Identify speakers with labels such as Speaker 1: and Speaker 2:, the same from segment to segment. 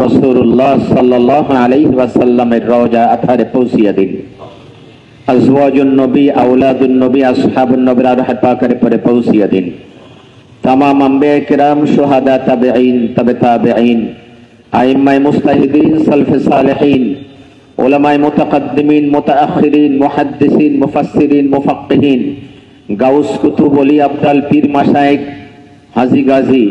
Speaker 1: রাসূলুল্লাহ সাল্লাল্লাহু আলাইহি ওয়াসাল্লামের রওজা আথারে পৌঁছিয়ে দিন। আজওয়াজুন নবী, আওলাদুন নবী, আসহাবুন নবীর আরহাত পাকের পরে পৌঁছিয়ে দিন। তামাম আম্বিয়া কিরাম, শুহাদা, তাবেঈন, তাবে তাবেঈন, আইম্মায়ে মুজতাহিদিন, সালফে সালেহিন, উলামায়ে মুতাকাদ্দিমিন, মুতাআখিরিন, মুহাদ্দিসিন, মুফাসসিরিন, মুফাক্কিহিন, গাউস, কুতুব, ওলি, আবদাল, পীর, মাশায়েখ, হাজী গাজী,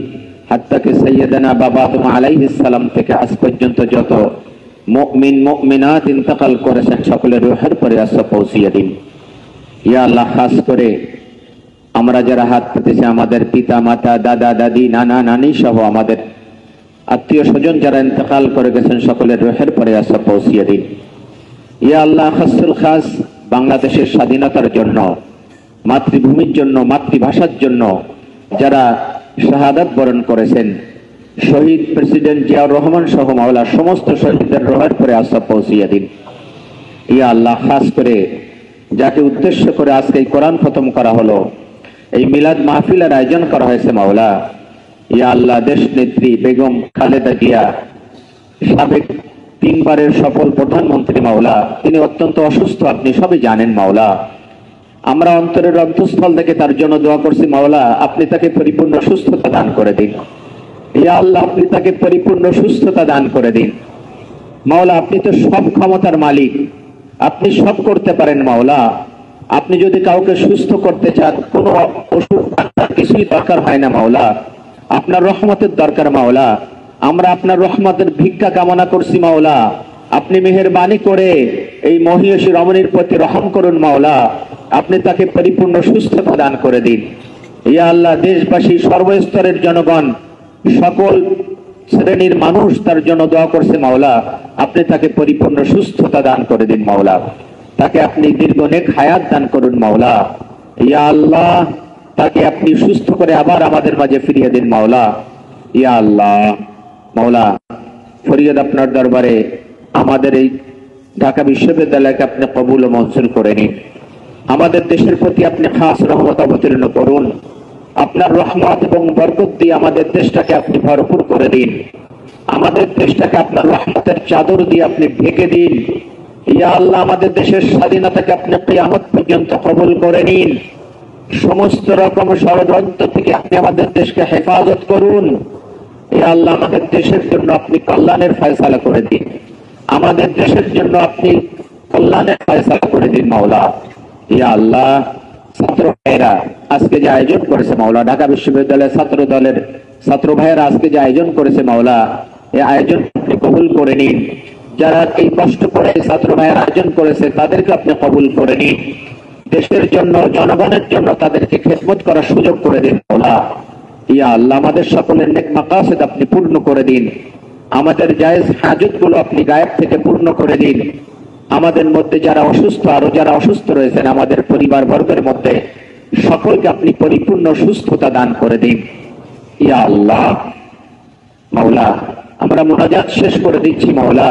Speaker 1: হাত্তাকে সাইয়্যিদানা বাবা আদম আলাইহিস সালাম থেকে আজ পর্যন্ত যত মুমিন মুমিনাত ইন্তেকাল করেছেন সকলের রূহের পরে আসা পৌঁছিয়ে দিন। ইয়া আল্লাহ, খাস করে আমরা যারা হাত পেতেছি, আমাদের পিতা মাতা, দাদা দাদি, নানা নানি সহ আমাদের আত্মীয় স্বজন যারা ইন্তেকাল করে গেছেন সকলের রূহের পরে আসা পৌঁছিয়ে দিন। ইয়া আল্লাহ, খাসুল খাস বাংলাদেশের স্বাধীনতার জন্য, মাতৃভূমির জন্য, মাতৃভাষার জন্য যারা শাহাদাত বরণ করেছেন, শহীদ প্রেসিডেন্ট জিয়াউর রহমান সহ মাওলা সমস্ত শহীদদের রূহের পরে আসা পৌঁছিয়ে দিন। ইয়া আল্লাহ, খাস করে যাকে উদ্দেশ্য করে আজকে এই কোরআন খতম করা হলো, এই মিলাদ মাহফিলের আয়োজন করা হয়েছে মাওলা, ইয়া আল্লাহ, দেশ নেত্রী বেগম খালেদা জিয়া, সাবেক 3 বারের সফল প্রধানমন্ত্রী মাওলা, তিনি অত্যন্ত অসুস্থ, আপনি সবই জানেন মাওলা। আমরা অন্তরের অন্তঃস্থল থেকে তার জন্য দোয়া করছি মাওলা, আপনি তাকে পরিপূর্ণ সুস্থতা দান করে দিন। ইয়া আল্লাহ, আপনি তাকে পরিপূর্ণ সুস্থতা দান করে দিন মাওলা। আপনি তো সব ক্ষমতার মালিক, আপনি সব করতে পারেন মাওলা। আপনি যদি কাউকে সুস্থ করতে চান, কোনো ওষুধ কিছুই দরকার হয় না মাওলা, আপনার রহমতের দরকার মাওলা। আমরা আপনার রহমতের ভিক্ষা কামনা করছি মাওলা, আপনি মেহেরবানি করে এই মহিয়সী রমণীর প্রতি রহম করুন মাওলা, আপনি তাকে পরিপূর্ণ সুস্থতা দান করে দিন। ইয়া আল্লাহ, দেশবাসী, সর্বস্তরের জনগণ, সকল শ্রেণীর মানুষ তার জন্য দোয়া করছে মাওলা, আপনি তাকে পরিপূর্ণ সুস্থতা দান করে দিন মাওলা, তাকে আপনি দীর্ঘ নেক হায়াত দান করুন মাওলা। ইয়া আল্লাহ, তাকে আপনি সুস্থ করে আবার আমাদের মাঝে ফিরিয়ে দিন মাওলা। ইয়া আল্লাহ মাওলা, ফরিয়াদ আপনার দরবারে আমাদের এই ঢাকা বিশ্ববিদ্যালয়কে আপনি কবুল ও মঞ্জুর করে নিন। আমাদের দেশের প্রতি আপনি খাস রহমত অবতীর্ণ করুন। আপনার রহমত এবং বরকত দিয়ে আমাদের দেশটাকে আপনি ভরপুর করে দিন। আমাদের দেশটাকে আপনার রহমতের চাদর দিয়ে আপনি ঢেকে দিন। ইয়া আল্লাহ, আমাদের দেশের স্বাধীনতাকে আপনি কিয়ামত পর্যন্ত কবুল করে নিন। সমস্ত রকম ষড়যন্ত্র থেকে আপনি আমাদের দেশকে হেফাজত করুন। ইয়া আল্লাহ, আমাদের দেশের জন্য আপনি কল্যাণের ফয়সালা করে দিন। আমাদের দেশের জন্য আপনি কল্যাণের ফয়সালা করে দিন মাওলা। ইয়া আল্লাহ, ছাত্র ভাইয়েরা আজকে যে আয়োজন করেছে মাওলা, ঢাকা বিশ্ববিদ্যালয়ের ছাত্র দলের ছাত্র ভাইয়েরা আজকে যে আয়োজন করেছে মাওলা, এই আয়োজন আপনি কবুল করে নিন। যারা এই কষ্ট করে ছাত্র ভাইয়ের আয়োজন করেছে তাদেরকে আপনি কবুল করে নিন। দেশের জন্য, জনগণের জন্য তাদেরকে খেদমত করার সুযোগ করে দিন মাওলা। ইয়া আল্লাহ, আমাদের সকলের নেক মাকাসিদ আপনি পূর্ণ করে দিন। আমাদের জায়েজ হাজতগুলো আপনি গায়েব থেকে পূর্ণ করে দিন। আমাদের মধ্যে যারা অসুস্থ, আরো যারা অসুস্থ রয়েছেন আমাদের পরিবার বর্গের মধ্যে, সকলকে আপনি পরিপূর্ণ সুস্থতা দান করে দিন। ইয়া আল্লাহ মাওলা, আমরা মুনাজাত শেষ করে দিচ্ছি মাওলা।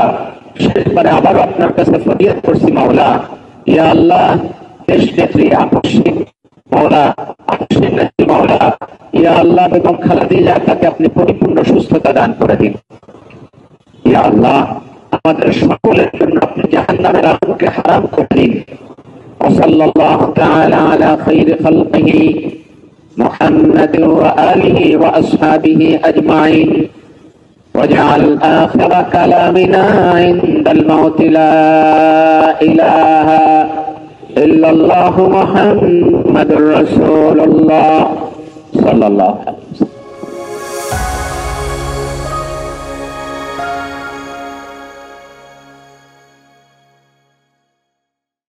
Speaker 1: শেষবারে আবারও আপনার কাছে ফরিয়াদ করছি মাওলা। ইয়া আল্লাহ, দেশ নেত্রী আকস্মিক মাওলা, আকস্মিক নেত্রী মাওলা, ইয়া আল্লাহ, বেগম খালেদা জিয়াকে আপনি পরিপূর্ণ সুস্থতা দান করে দিন। ইয়া আল্লাহ, আমাদের সকলের জন্য আপনি জাহান্নামের আগুনকে হারাম করে দিন। ওয়াসাল্লাল্লাহু তাআলা আলা খায়রি খালকিহি মুহাম্মাদ ওয়া আলিহি ওয়া আসহাবিহি আজমাইন। واجعل آخر كلامنا عند الموت لا إله إلا الله محمد رسول الله صلى الله عليه وسلم.